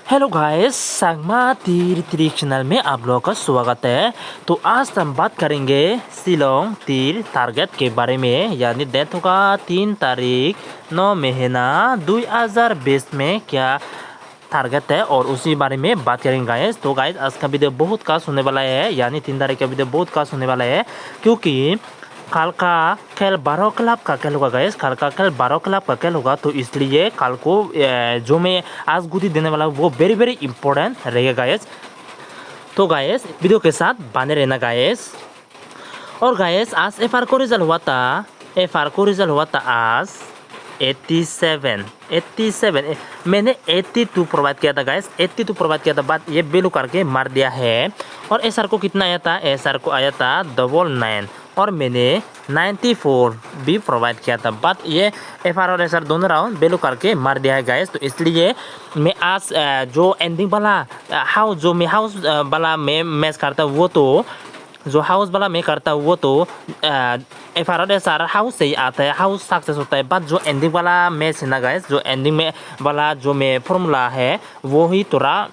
Hello guys, Sangma तीर तीर channel में आप लोगों का स्वागत है। तो आज हम बात करेंगे शिलोंग तीर टारगेट के बारे में, यानी डेट होगा 3 तारीख 9 महीना 2020 में क्या टारगेट है और उसी बारे में बात करेंगे गाइस। तो गाइस आज का वीडियो बहुत खास होने वाला है, यानी 3 तारीख का वीडियो बहुत खास होने वाला है क्योंकि कल का खेल 12 क्लब का खेल होगा गाइस। कल का खेल 12 क्लब का खेल होगा, तो इसलिए कल को जो मैं आज गुडी देने वाला हूँ वो वेरी वेरी इंपॉर्टेंट रहेगा गाइस। तो गाइस वीडियो के साथ बने रहना गाइस। और गाइस आज एफआर को रिजल्ट हुआ था, एफआर को रिजल्ट हुआ था आज 87 मैंने 82 प्रोवाइड किया था गाइस, 82 प्रोवाइड किया था, बात ये वैल्यू करके मार दिया है। और एसआर को कितना आया था, एसआर को आया था 99 और मैंने 94 भी प्रोवाइड किया था, बात ये एफआर और एसआर दोनों राउंड वैल्यू करके मार दिया है गाइस। तो इसलिए मैं आज जो एंडिंग वाला हाउस जो मैं हाउस वाला मैं मैच करता हूँ वो तो जो हाउस वाला मैं करता हूँ वो तो एफआर और एसआर हाउस से ही आता है, हाउस सक्सेस होता है। बट जो एंडिंग वाला मैच है ना गाइस, जो एंडिंग में वाला जो मैं फॉर्मूला है वो ही थोड़ा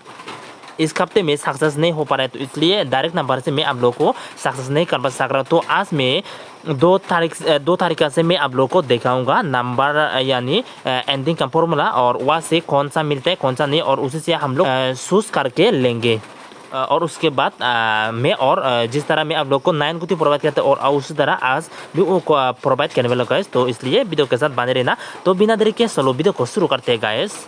इस हफ्ते में सक्सेस नहीं हो पा रहा है, तो इसलिए डायरेक्ट नंबर से मैं आप लोगों को सक्सेस नहीं कर सक रहा हूँ। तो आज मैं 2 तारीख से मैं आप लोगों को दिखाऊंगा नंबर यानी एंडिंग का फॉर्मूला, और वहाँ से कौन सा मिलता है कौन सा नहीं, और उसी से हम लोग चूज करके लेंगे। और उसके बाद मैं और जिस तरह मैं आप लोग को 9 गुटी प्रोवाइड करता है और उसी तरह आज भी वो प्रोवाइड करने वाला गाइस। तो इसलिए वीडियो के साथ बने रहना। तो बिना देरी के चलो वीडियो को शुरू करते हैं गाइस।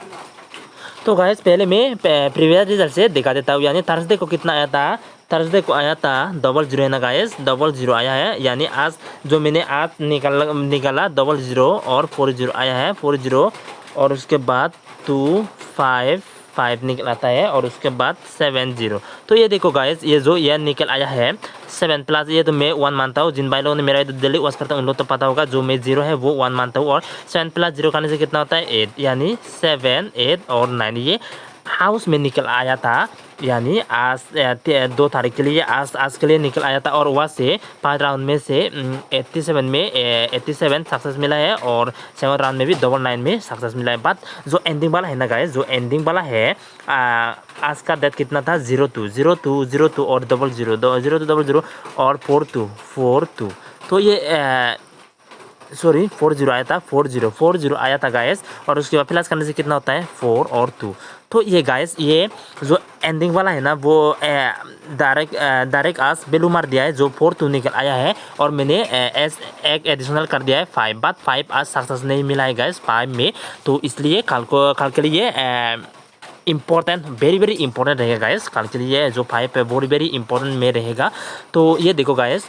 तो गाइस पहले मैं प्रीवियस रिजल्ट से दिखा देता हूँ, यानी थर्सडे को कितना आया था। थर्सडे को आया था 00 है ना गाइस, 00 आया है, यानी आज जो मैंने आज निकाला 00 और 40 आया है, 40 और उसके बाद 255 निकल आता है और उसके बाद 70। तो ये देखो गाइस, ये जो ये निकल आया है 7 प्लस, ये तो मैं 1 मानता हूँ। जिन भाई लोगों ने मेरा डेली वॉच करता है उन लोग तो पता होगा, जो मैं 0 है वो 1 मानता हूँ। और 7 प्लस 0 करने से कितना होता है 8, यानी 7 8 और 9 ये हाउस में निकल आया था, यानी आज 2 तारीख के लिए आज के लिए निकल आया था। और वहाँ से 5 राउंड में से 87 में 87 सक्सेस मिला है और 7 राउंड में भी 99 में सक्सेस मिला है। बट जो एंडिंग वाला है ना गाइस, जो एंडिंग वाला है आज का डेट कितना था 02 02 02 और 00 02 00 और 42 तो ये सॉरी 40 आया था, 40 आया था गाइस। और उसके बाद प्लस करने से कितना होता है 4 और 2। तो ये गाइस ये जो एंडिंग वाला है ना वो डायरेक्ट आज वैल्यू मार दिया है, जो 4 निकल आया है। और मैंने एक एडिशनल कर दिया है 5, बात 5 आज सक्सेस नहीं मिला है गाइस 5 में। तो इसलिए कल के लिए इम्पोर्टेंट वेरी वेरी इंपॉर्टेंट रहेगा गाइस। कल के लिए जो 5 है वेरी वेरी इंपॉर्टेंट में रहेगा। तो ये देखो गाइस,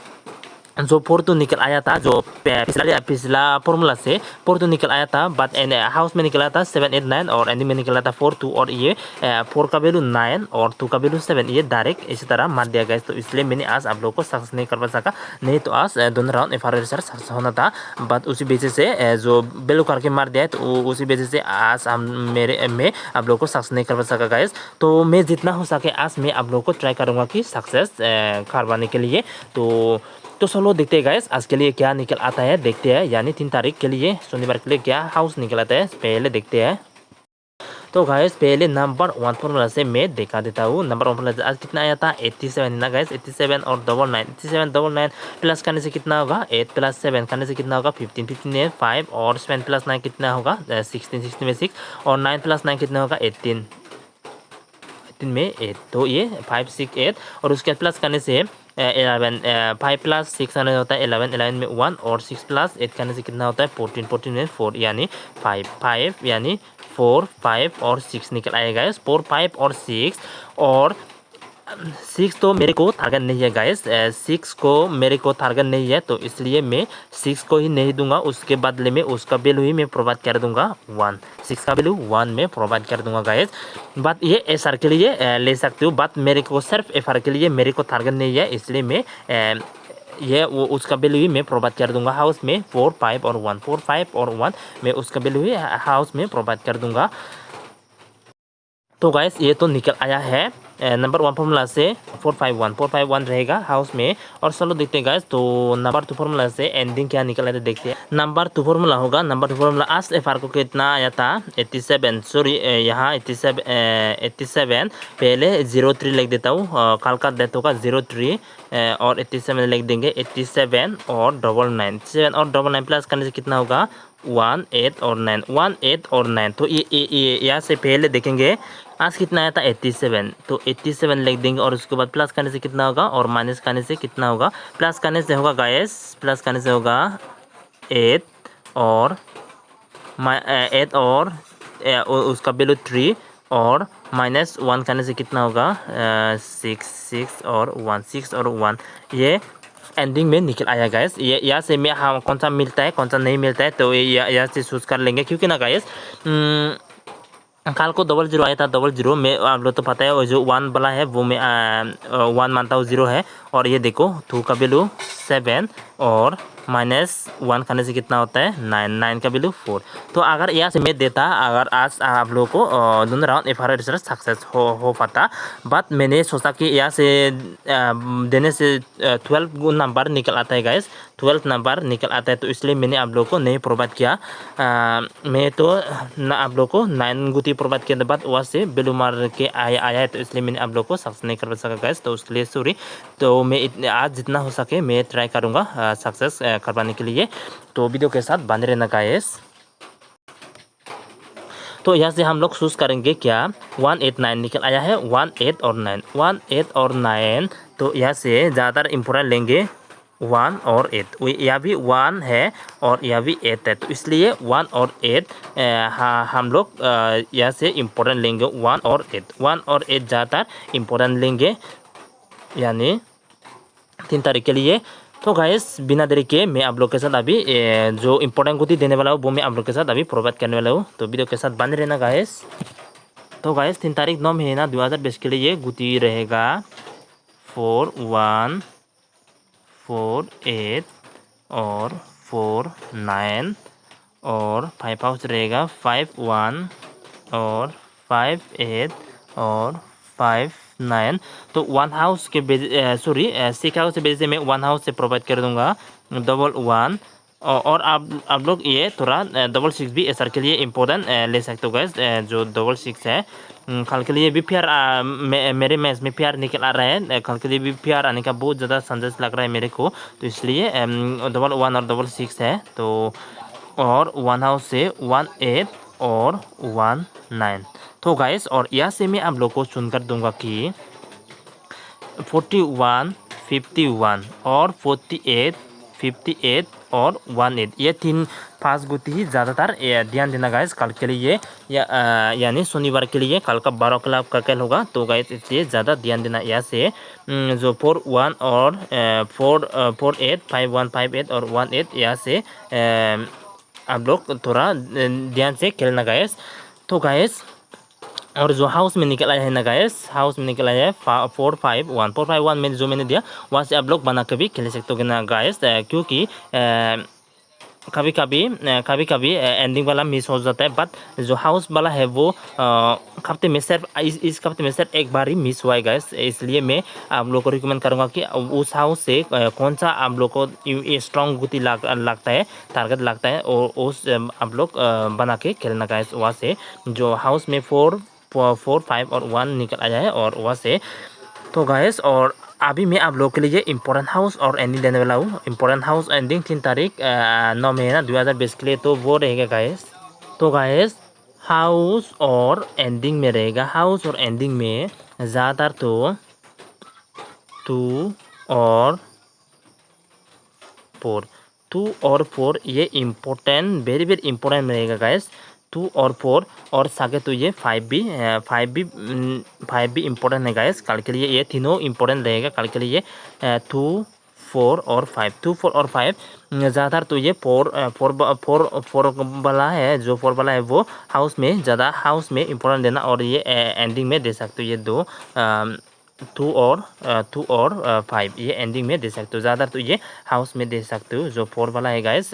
जो 4 निकल आया था, जो पिछला फॉर्मूला से 4 निकल आया था, बट हाउस में निकला था 7 8 9 और एंडिंग में निकला था 4 2। और ये 4 का वैल्यू 9 और 2 का वैल्यू 7, ये डायरेक्ट इसी तरह मार दिया गया। तो इसलिए मैंने आज आप लोगों को सक्सेस नहीं कर सका, नहीं तो आज दोनों राउंड एफआर सक्सेस होना था। बट उसी वजह से जो वैल्यू करके मार दिया है, तो उसी वजह से आज मैं आप लोगों को सक्सेस नहीं कर सका गाइस। तो मैं जितना हो सके आज मैं आप लोगों को ट्राई करूँगा कि सक्सेस करवाने के लिए। तो चलो देखते हैं गाइस आज के लिए क्या निकल आता है, देखते हैं, यानी 3 तारीख के लिए शनिवार के लिए क्या हाउस निकल आता है पहले देखते हैं। तो गाइस पहले नंबर 1 फॉर्मूला से मैं दिखा देता हूँ। नंबर 1 फॉर्मूला आज कितना आया था 87 ना गाइस, 87 और 99, 87 99 प्लस करने से कितना होगा 8 प्लस 7 करने से कितना होगा 15, 15 में 5 और 7 प्लस 9 कितना होगा 16, 16 में 6 और 9 प्लस 9 कितना होगा 18 में 8। तो ये 5 6 8 और उसके प्लस करने से 11 5 प्लस 6 करने होता है 11, 11 में 1 और 6 प्लस 8 करने से कितना होता है 14, 14 में 4 यानी 5 यानी 4 5 और 6 निकल आएगा 4 5 और 6 और 6 तो मेरे को टारगेट नहीं है गाइस, 6 को मेरे को टारगेट नहीं है, तो इसलिए मैं 6 को ही नहीं दूंगा। उसके बदले में उसका वैल्यू ही मैं प्रोवाइड कर दूंगा 1, 6 का वैल्यू 1 में प्रोवाइड कर दूंगा गाइस। बात ये एसआर के लिए ले सकते हो, बात मेरे को सिर्फ एफआर के लिए मेरे को टारगेट नहीं है, इसलिए मैं ये वो उसका वैल्यू ही मैं प्रोवाइड कर दूंगा हाउस में 4 5 और 1, 4 5 और 1 मैं उसका वैल्यू ही हाउस में प्रोवाइड कर दूंगा। तो गाइस ये तो निकल आया है नंबर 1 फॉर्मूला से 451 रहेगा हाउस में। और चलो देखते हैं गाइस, तो नंबर 2 फॉर्मूला से एंडिंग क्या निकल आता है देखते हैं। नंबर 2 फॉर्मूला होगा, नंबर 2 फॉर्मूला आज एफआर को कितना आया था 87, सॉरी यहाँ 87 पहले 03 लिख देता हूँ, कल का डेट होगा 03 और 87 लिख देंगे 87 और 99 7 और 99 प्लस करने से कितना होगा 1 8 और 9 1 8 और 9। तो ये यहाँ से पहले देखेंगे आज कितना आया था 87, तो 87 लिख देंगे और उसके बाद प्लस करने से कितना होगा और माइनस करने से कितना होगा। प्लस करने से होगा गाइस, प्लस करने से होगा 8 और 8 और उसका वैल्यू 3 और माइनस 1 करने से कितना होगा 6 और 1 ये एंडिंग में निकल आया गाइस। ये यहाँ से मैं हाँ कौन सा मिलता है कौन सा नहीं मिलता है तो ये यहाँ से चूज कर लेंगे, क्योंकि ना गाइस कल को 00 आया था 00 में आप लोग तो पता है, और जो 1 वाला है वो मैं 1 मानता हूँ 0 है। और ये देखो 2 का वैल्यू 7 और माइनस 1 करने से कितना होता है 9 का वैल्यू 4। तो अगर यहाँ से मैं देता, अगर आज आप लोगों को दोनों राउंड एफआर रिसर्च सक्सेस हो पाता, बट मैंने सोचा कि यहाँ से देने से 12 नंबर निकल आता है गाइस, 12 नंबर निकल आता है, तो इसलिए मैंने आप लोगों को नहीं प्रोवाइड किया। मैं तो आप लोगों को 9 गुती प्रोवाइड किया, बाद वहाँ से वैल्यू मार के आया है, तो इसलिए मैंने आप लोगों को सक्सेस नहीं कर सका गाइस, तो उसके लिए सॉरी। तो मैं आज जितना हो सके मैं ट्राई करूँगा सक्सेस करवाने के लिए, तो वीडियो के साथ बने रहना गाइस। तो यहाँ से हम लोग चूज करेंगे क्या 189 निकल आया है 18 और 9 18 और 9। तो यहाँ से ज़्यादातर इम्पोर्टेंट लेंगे 1 और 8, यह भी 1 है और यह भी 8 है, तो इसलिए 1 और 8 हम लोग यहाँ से इम्पोर्टेंट लेंगे 1 और 8 ज़्यादातर इम्पोर्टेंट लेंगे, यानी 3 तारीख के लिए। तो गाइस बिना देरी के मैं आप लोग के साथ अभी जो इम्पोर्टेंट गुती देने वाला हूँ वो मैं आप लोग के साथ अभी प्रोवाइड करने वाला हूँ, तो वीडियो के साथ बने रहना गाइस। तो गाइस 3 तारीख 9 महीना 2020 के लिए गुती रहेगा 4 1 4 8 और 4 9 और 5 हाउस रहेगा 5 1 और 5 8 और 5 9। तो 1 हाउस के सॉरी 6 हाउस के बेस से मैं 1 हाउस से प्रोवाइड कर दूंगा 1 और आप लोग ये थोड़ा 6 भी एसआर के लिए इम्पोर्टेंट ले सकते हो गाइस, जो 6 है कल के लिए भी प्यार मेरे मैच में प्यार निकल आ रहा है, कल के लिए भी प्यार आने का बहुत ज़्यादा चांसेस लग रहा है मेरे को, तो इसलिए 1 और 6 है। तो और 1 हाउस से 1 8 और 1 9। तो गाइस और यहाँ से मैं आप लोग को सुनकर दूंगा कि 41 51 और 48 58 और 18 ये 5 गुती ही ज़्यादातर ध्यान देना गाइस कल के लिए, यानी शनिवार के लिए कल का 12 क्लब का खेल होगा, तो गाइस इसलिए ज़्यादा ध्यान देना। यहाँ से जो 4 1 और 4 8 5 1 5 8 और 1 8 यहाँ से आप लोग थोड़ा ध्यान से खेलना गाइस। तो गाइस और जो हाउस में निकल आया है ना गाइस, हाउस में निकल आया है 4 5 1 में जो मैंने दिया वहाँ से आप लोग बना के भी खेल सकते हो ना गाइस, क्योंकि कभी कभी एंडिंग वाला मिस हो जाता है, बट जो हाउस वाला है वो हफ्ते में सिर्फ इस हफ्ते में सिर्फ एक बार ही मिस हुआ है गाइस, इसलिए मैं आप लोग को रिकमेंड करूँगा कि उस हाउस से कौन सा आप लोग को स्ट्रॉन्ग गुती लगता है, टारगेट लगता है, और उस आप लोग बना के खेलना गाइस। वहाँ से जो हाउस में 4 5 और 1 निकल आया है और वहाँ से। तो गाइस और अभी मैं आप लोग के लिए इम्पोर्टेंट हाउस और एंडिंग देने वाला हूँ। इम्पोर्टेंट हाउस एंडिंग 3 तारीख 9 महीना 2020 के लिए, तो वो रहेगा गाइस। तो गाइस हाउस और एंडिंग में रहेगा, हाउस और एंडिंग में ज़्यादातर तो 2 और 4 ये इम्पोर्टेंट वेरी इम्पोर्टेंट रहेगा गाइस, 2 और 4 और सागे तो ये 5 भी इम्पोर्टेंट है गाइस कल के लिए, ये तीनों इम्पोर्टेंट रहेगा कल के लिए 2 4 और 5 2 4 और 5 ज़्यादातर तो ये 4 वाला है, जो 4 वाला है वो हाउस में ज़्यादा हाउस में इम्पोर्टेंट देना, और ये एंडिंग में दे सकते हो ये 2 और 5 ये एंडिंग में दे सकते हो, ज़्यादा तो ये हाउस में दे सकते हो, जो 4 वाला है गाइस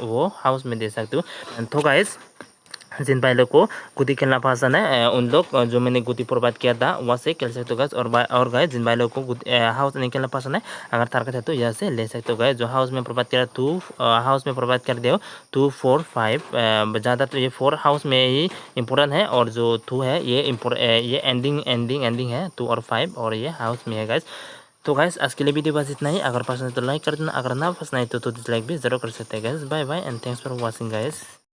वो हाउस में दे सकते हो। तो गाइस जिन भाई लोग को गुटी खेलना पसंद है उन लोग जो मैंने गुटी प्रोवाइड किया था वहाँ से खेल सकते हो गाइस। और गाइस जिन भाई लोग को हाउस नहीं खेलना पसंद है अगर टारगेट है तो यहाँ से ले सकते हो गाइस। जो हाउस में प्रोवाइड किया हाउस में प्रोवाइड कर दो 2 4 5 ज़्यादा तो ये 4 हाउस में ही इम्पोर्टेंट है और जो 2 है ये एंडिंग है 2 और 5 और ये हाउस में है गाइस। तो गाइस आज के लिए वीडियो बस इतना ही। अगर पसंद है तो लाइक कर देना, अगर ना पसंद है तो डिसलाइक भी जरूर कर सकते हैं guys. Bye bye and thanks for watching guys.